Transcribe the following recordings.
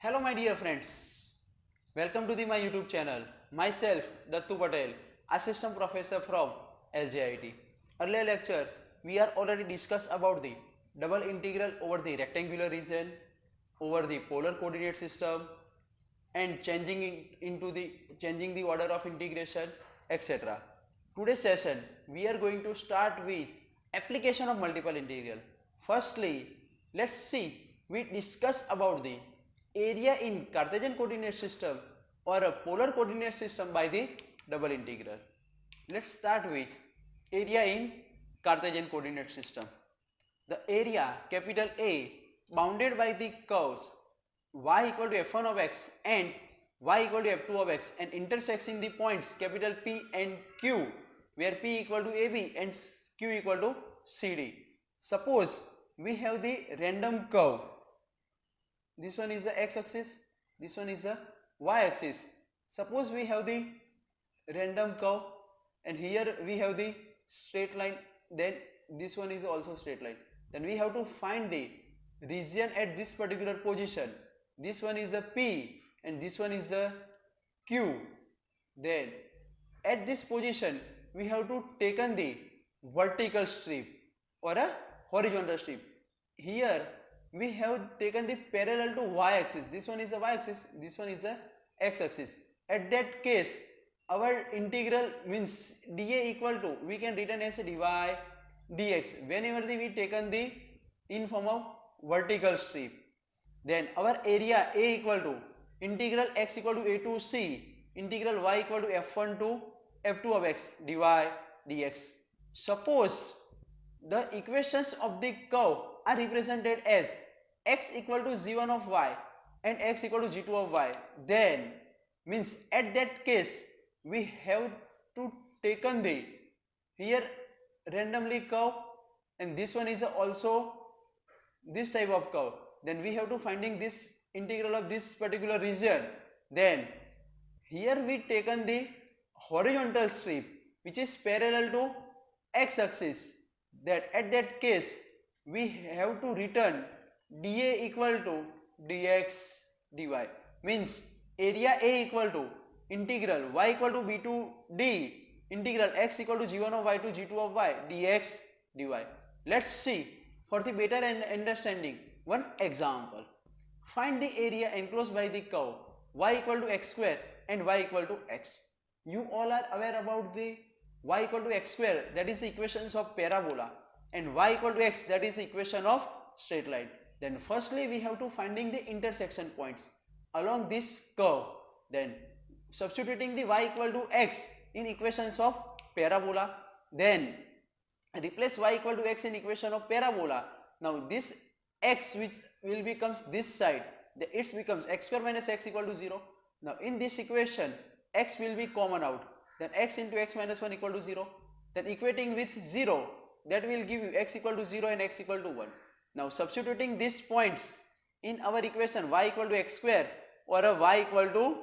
Hello my dear friends, welcome to my YouTube channel. Myself Dattu Patel, Assistant Professor from LJIT. Earlier lecture we are already discussed about the double integral over the rectangular region, over the polar coordinate system and changing the order of integration, etc. Today's session we are going to start with application of multiple integral. Firstly, let's see we discuss about the area in Cartesian coordinate system or a polar coordinate system by the double integral. Let's start with area in Cartesian coordinate system. The area capital A bounded by the curves y equal to f1 of x and y equal to f2 of x and intersecting the points capital P and Q where P equal to AB and Q equal to CD. Suppose we have the random curve. This one is the x-axis, this one is the y-axis. Suppose we have the random curve and here we have the straight line, then this one is also straight line. Then we have to find the region at this particular position. This one is a P and this one is a Q. Then at this position we have to taken the vertical strip or a horizontal strip. Here we have taken the parallel to y-axis. This one is a y-axis, this one is a x-axis. At that case our integral means dA equal to, we can written as dy dx whenever we taken the in form of vertical strip. Then our area A equal to integral x equal to a to c integral y equal to f1 to f2 of x dy dx. Suppose the equations of the curve are represented as x equal to g1 of y and x equal to g2 of y, then means at that case we have to taken the here randomly curve and this one is also this type of curve. Then we have to finding this integral of this particular region. Then here we taken the horizontal strip which is parallel to x-axis. That at that case we have to return dA equal to dx dy, means area A equal to integral y equal to b to d integral x equal to g1 of y to g2 of y dx dy. Let's see for the better understanding one example. Find the area enclosed by the curve y equal to x square and y equal to x. You all are aware about the y equal to x square, that is the equations of parabola, and y equal to x, that is the equation of straight line. Then firstly we have to finding the intersection points along this curve. Then substituting the y equal to x in equations of parabola, then replace y equal to x in equation of parabola. Now this x which will becomes this side, it becomes x square minus x equal to 0. Now in this equation x will be common out, then x into x minus 1 equal to 0. Then equating with 0, that will give you x equal to 0 and x equal to 1. Now substituting these points in our equation y equal to x square or a y equal to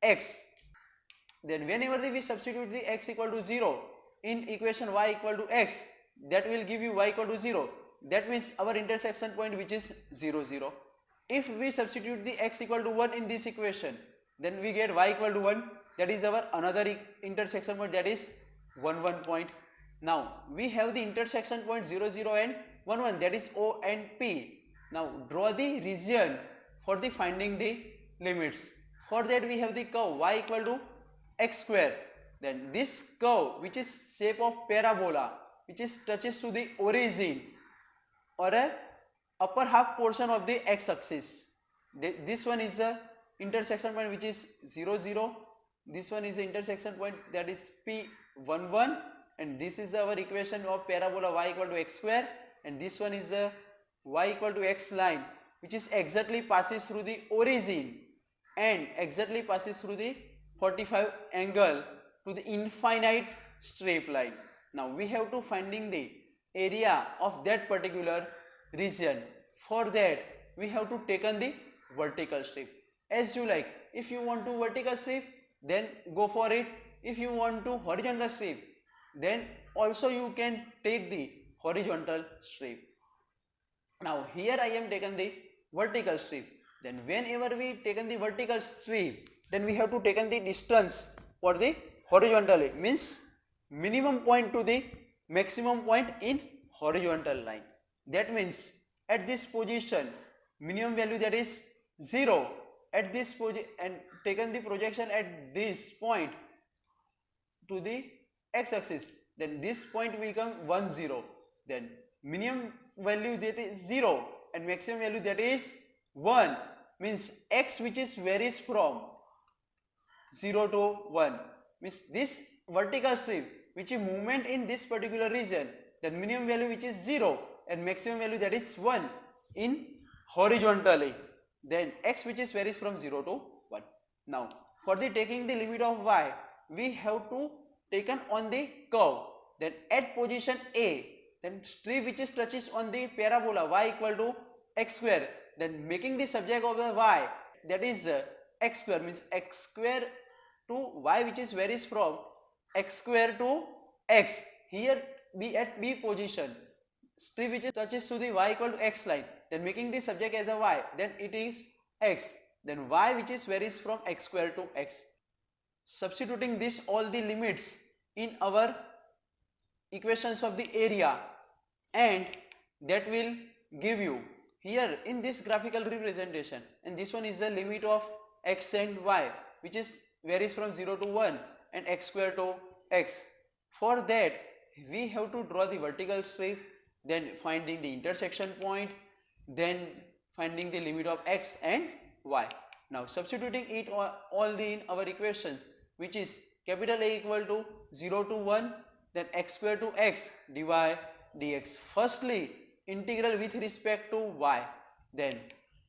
x, then whenever we substitute the x equal to 0 in equation y equal to x, that will give you y equal to 0. That means our intersection point which is 0 0. If we substitute the x equal to 1 in this equation, then we get y equal to 1, that is our another intersection point, that is 1 1 point. Now we have the intersection point 0 0 and 1 1, that is O and P. Now draw the region for the finding the limits. For that we have the curve y equal to x square. Then this curve which is shape of parabola which is touches to the origin or a upper half portion of the x-axis. This one is the intersection point which is 0 0. This one is the intersection point, that is P1 1, and this is our equation of parabola y equal to x square, and this one is the y equal to x line which is exactly passes through the origin and exactly passes through the 45 angle to the infinite straight line. Now we have to finding the area of that particular region. For that we have to taken the vertical strip. As you like, if you want to vertical strip, then go for it. If you want to horizontal strip, then also you can take the horizontal strip. Now here I am taken the vertical strip. Then whenever we taken the vertical strip, then we have to taken the distance for the horizontally, means minimum point to the maximum point in horizontal line. That means at this position minimum value, that is 0, at this position, and taken the projection at this point to the x-axis, then this point will become 1 0. Then minimum value, that is 0, and maximum value, that is 1, means x which is varies from 0 to 1, means this vertical strip which is movement in this particular region, then minimum value which is 0 and maximum value, that is 1 in horizontally, then x which is varies from 0 to 1. Now for the taking the limit of y, we have to taken on the curve, then at position A, then strip which is touches on the parabola y equal to x square, then making the subject of the y, that is x square, means x square to y which is varies from x square to x. Here be at B position, strip which is touches to the y equal to x line, then making the subject as a y, then it is x, then y which is varies from x square to x. Substituting this all the limits in our equations of the area, and that will give you here in this graphical representation, and this one is the limit of x and y which is varies from 0 to 1 and x square to x. For that we have to draw the vertical strip, then finding the intersection point, then finding the limit of x and y. Now substituting it all in our equations, which is capital A equal to 0 to 1, then x square to x dy dx. Firstly integral with respect to y, then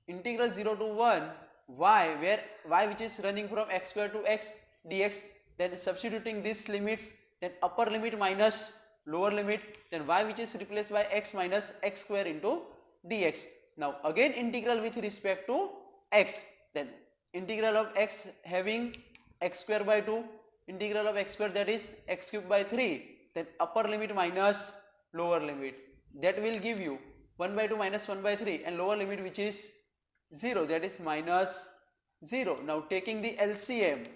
integral 0 to 1 y, where y which is running from x square to x dx, then substituting these limits, then upper limit minus lower limit, then y which is replaced by x minus x square into dx. Now again integral with respect to x, then integral of x having x square by 2, integral of x square, that is x cube by 3, then upper limit minus lower limit, that will give you 1 by 2 minus 1 by 3, and lower limit which is 0, that is minus 0. Now taking the LCM,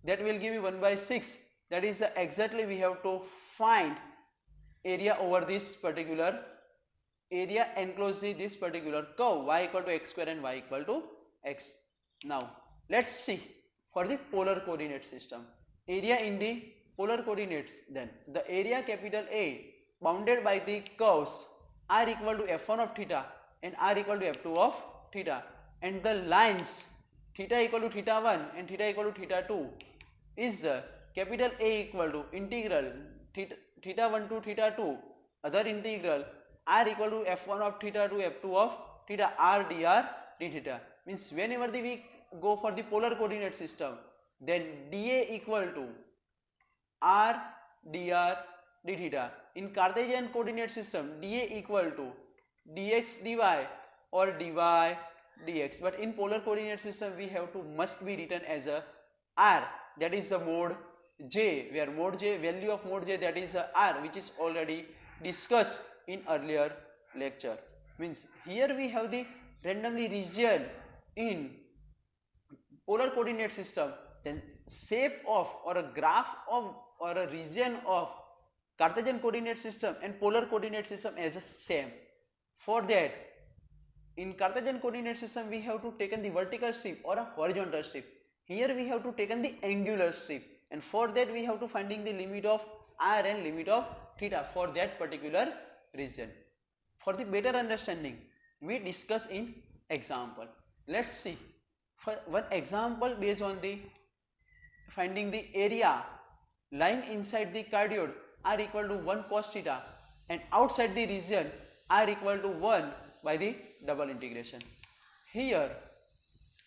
that will give you 1 by 6, that is exactly we have to find area over this particular area enclosed in this particular curve y equal to x square and y equal to x. Now let's see for the polar coordinate system, area in the polar coordinates, then the area capital A bounded by the curves r equal to f1 of theta and r equal to f2 of theta, and the lines theta equal to theta 1 and theta equal to theta 2 is capital A equal to integral theta 1 to theta 2, other integral r equal to f1 of theta to f2 of theta r dr d theta. Means whenever we go for the polar coordinate system, then dA equal to r dr d theta. In Cartesian coordinate system, dA equal to dx dy or dy dx, but in polar coordinate system we have to must be written as a r, that is the mode j, where mode j, value of mode j, that is r, which is already discussed in earlier lecture. Means here we have the randomly region in polar coordinate system, then shape of or a graph of or a region of Cartesian coordinate system and polar coordinate system as a same. For that, in Cartesian coordinate system we have to taken the vertical strip or a horizontal strip. Here we have to taken the angular strip, and for that we have to finding the limit of r and limit of theta for that particular region. For the better understanding, we discuss in example. Let's see for one example based on the finding the area lying inside the cardioid r equal to 1 cos theta and outside the region r equal to 1 by the double integration. Here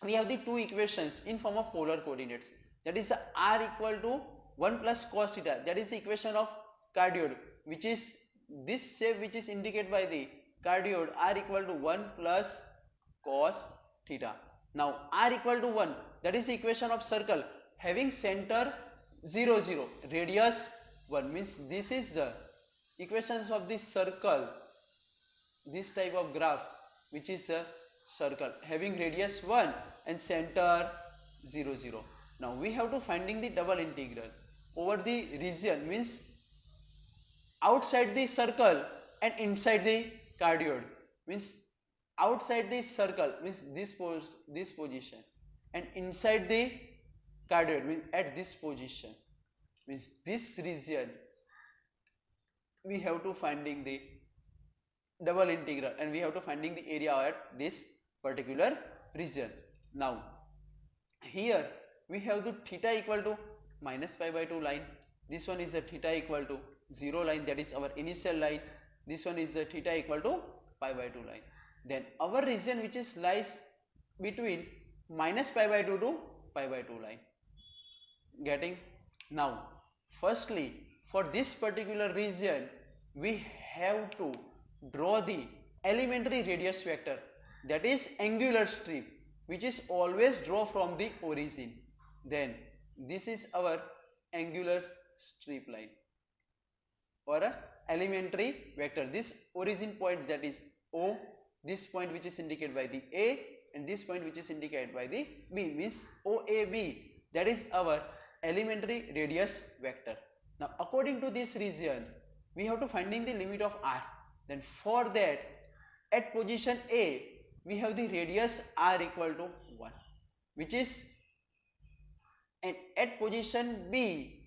we have the two equations in form of polar coordinates, that is r equal to 1 plus cos theta, that is the equation of cardioid, which is this shape which is indicated by the cardioid r equal to 1 plus cos theta. Now r equal to 1, that is the equation of circle having center 0 0, radius 1, means this is the equations of the circle, this type of graph which is circle having radius 1 and center 0, 0. Now we have to finding the double integral over the region, means outside the circle and inside the cardioid, means outside the circle means this position, and inside the cardioid means at this position, means this region we have to finding the double integral and we have to finding the area at this particular region. Now here we have the theta equal to minus pi by 2 line. This one is a theta equal to 0 line, that is our initial line. This one is a theta equal to pi by 2 line. Then our region which is lies between minus pi by 2 to pi by 2 line. Getting? Now firstly, for this particular region we have to draw the elementary radius vector, that is angular strip, which is always draw from the origin. Then this is our angular strip line or a elementary vector. This origin point, that is O, this point which is indicated by the A, and this point which is indicated by the B, means OAB, that is our elementary radius vector. Now according to this region we have to finding the limit of R. Then for that, at position A we have the radius R equal to 1, which is, and at position B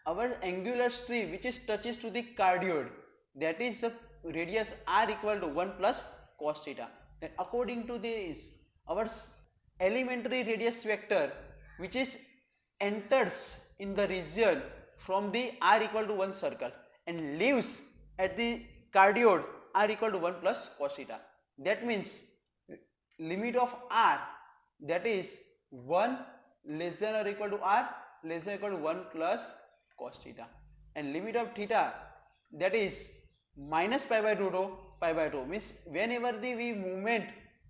our angular strip which is touches to the cardioid, that is the radius R equal to 1 plus cos theta. Then according to this, our elementary radius vector which is enters in the region from the R equal to 1 circle and leaves at the cardioid R equal to 1 plus cos theta. That means limit of R, that is 1 less than or equal to R less than or equal to 1 plus cos theta, and limit of theta, that is minus pi by 2 to pi by 2, means whenever we movement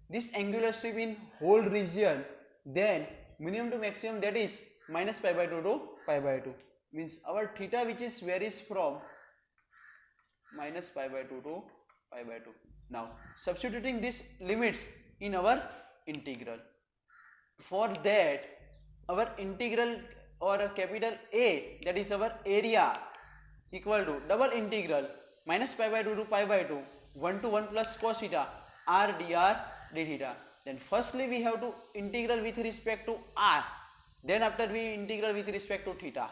this angular strip in whole region, then minimum to maximum, that is minus pi by 2 to pi by 2, means our theta which is varies from minus pi by 2 to pi by 2. Now substituting these limits in our integral, for that our integral or a capital A, that is our area, equal to double integral minus pi by 2 to pi by 2 1 to 1 plus cos theta r dr d theta. Then firstly we have to integral with respect to r, then after we integral with respect to theta,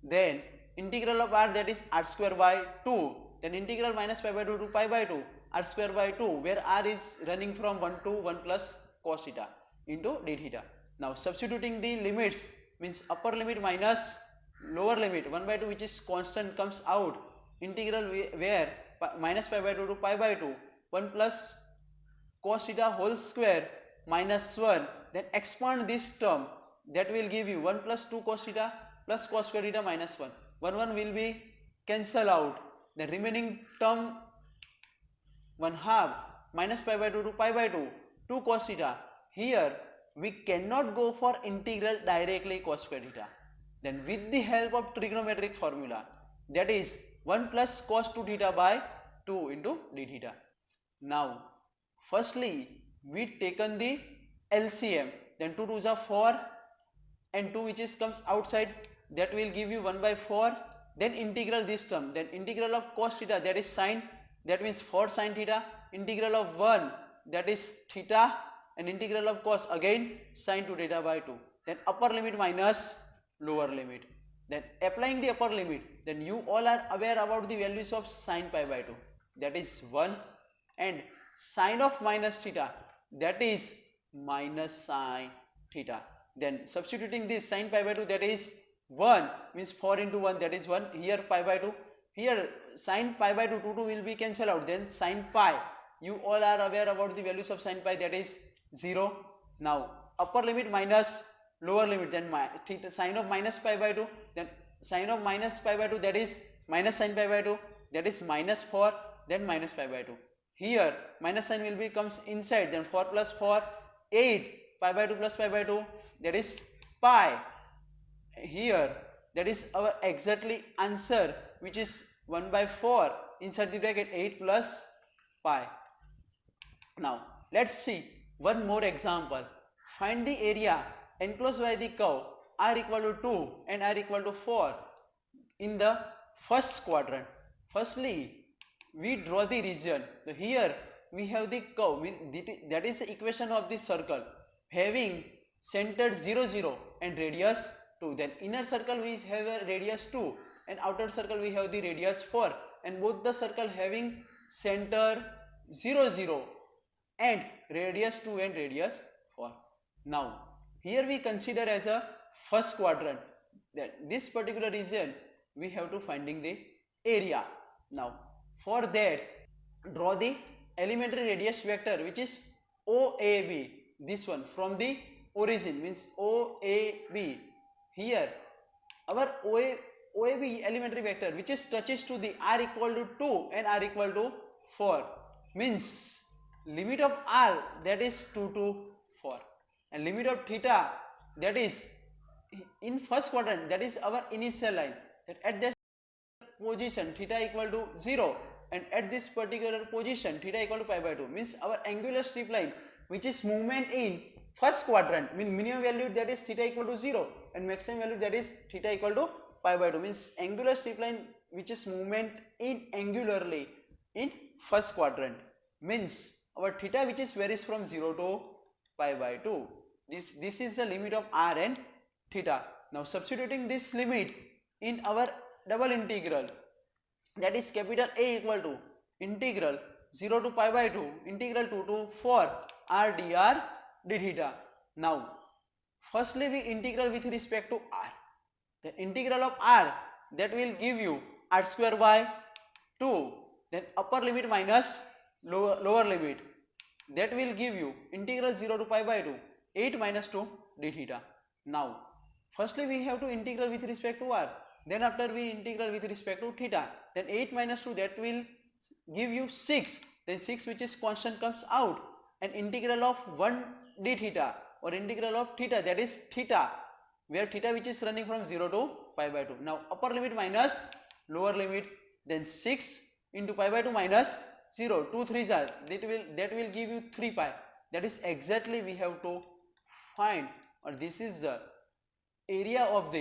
then integral of r, that is r square by 2, then integral minus pi by 2 to pi by 2 r square by 2, where r is running from 1 to 1 plus cos theta into d theta. Now substituting the limits, means upper limit minus lower limit 1 by 2 which is constant comes out, integral where minus pi by 2 to pi by 2 1 plus cos theta whole square minus 1, then expand this term, that will give you 1 plus 2 cos theta plus cos square theta minus 1, 1 will be cancel out, the remaining term 1 half minus pi by 2 to pi by 2 2 cos theta. Here we cannot go for integral directly cos square theta, then with the help of trigonometric formula, that is 1 plus cos 2 theta by 2 into d theta. Now firstly we taken the LCM, then 2 2s are 4 and 2 which is comes outside, that will give you 1 by 4, then integral this term, then integral of cos theta, that is sine, that means 4 sine theta, integral of 1, that is theta, and integral of cos, again sine 2 theta by 2, then upper limit minus lower limit, then applying the upper limit, then you all are aware about the values of sine pi by 2, that is 1, and sine of minus theta, that is minus sine theta. Then substituting this sine pi by 2, that is 1, means 4 into 1, that is 1, here pi by 2, here sine pi by 2 2 will be cancelled out, then sine pi, you all are aware about the values of sine pi, that is 0. Now upper limit minus lower limit, then theta, sine of minus pi by 2, then sine of minus pi by 2, that is minus sine pi by 2, that is minus 4, then minus pi by 2. Here minus sign will be comes inside, then 4 plus 4 8, pi by 2 plus pi by 2, that is pi. Here that is our exactly answer, which is 1 by 4 inside the bracket 8 plus pi. Now let's see one more example. Find the area enclosed by the curve r equal to 2 and r equal to 4 in the first quadrant. Firstly, we draw the region. So here we have the curve, that is the equation of the circle having center 0 0 and radius 2. Then inner circle we have a radius 2 and outer circle we have the radius 4, and both the circle having center 0 0 and radius 2 and radius 4. Now here we consider as a first quadrant, that this particular region we have to finding the area. Now for that, draw the elementary radius vector which is OAB, this one from the origin, means OAB. Here our OAB elementary vector which is touches to the r equal to 2 and r equal to 4, means limit of r, that is 2 to 4, and limit of theta, that is in first quadrant, that is our initial line, that at that position theta equal to 0 and at this particular position theta equal to pi by 2, means our angular strip line which is movement in first quadrant, mean minimum value, that is theta equal to 0 and maximum value, that is theta equal to pi by 2, means angular strip line which is movement in angularly in first quadrant, means our theta which is varies from 0 to pi by 2. This is the limit of r and theta. Now substituting this limit in our double integral, that is capital A equal to integral 0 to pi by 2 integral 2 to 4 r dr d theta. Now firstly we integral with respect to r. The integral of r, that will give you r square by 2, then upper limit minus lower limit, that will give you integral 0 to pi by 2 8 minus 2 d theta. Now firstly we have to integral with respect to r, then after we integral with respect to theta, then 8 minus 2, that will give you 6, then 6 which is constant comes out, and integral of 1 d theta or integral of theta, that is theta, where theta which is running from 0 to pi by 2. Now upper limit minus lower limit, then 6 into pi by 2 minus 0, 2 3s are, that will give you 3 pi. That is exactly we have to find, or this is the area of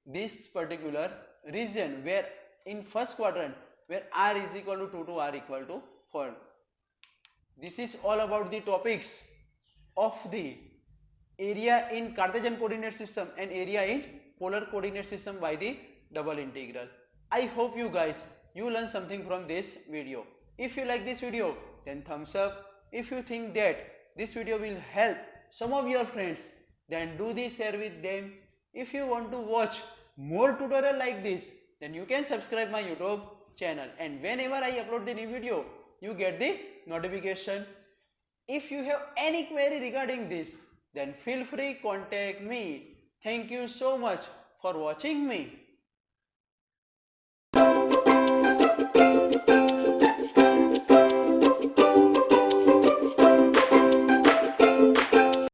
this particular region where in first quadrant where r is equal to 2 to r equal to 4. This is all about the topics of the area in Cartesian coordinate system and area in polar coordinate system by the double integral. I hope you guys learn something from this video. If you like this video, then thumbs up. If you think that this video will help some of your friends, then do the share with them. If you want to watch more tutorial like this, then you can subscribe my YouTube channel, and whenever I upload the new video, you get the notification. If you have any query regarding this, then feel free contact me. Thank you so much for watching me.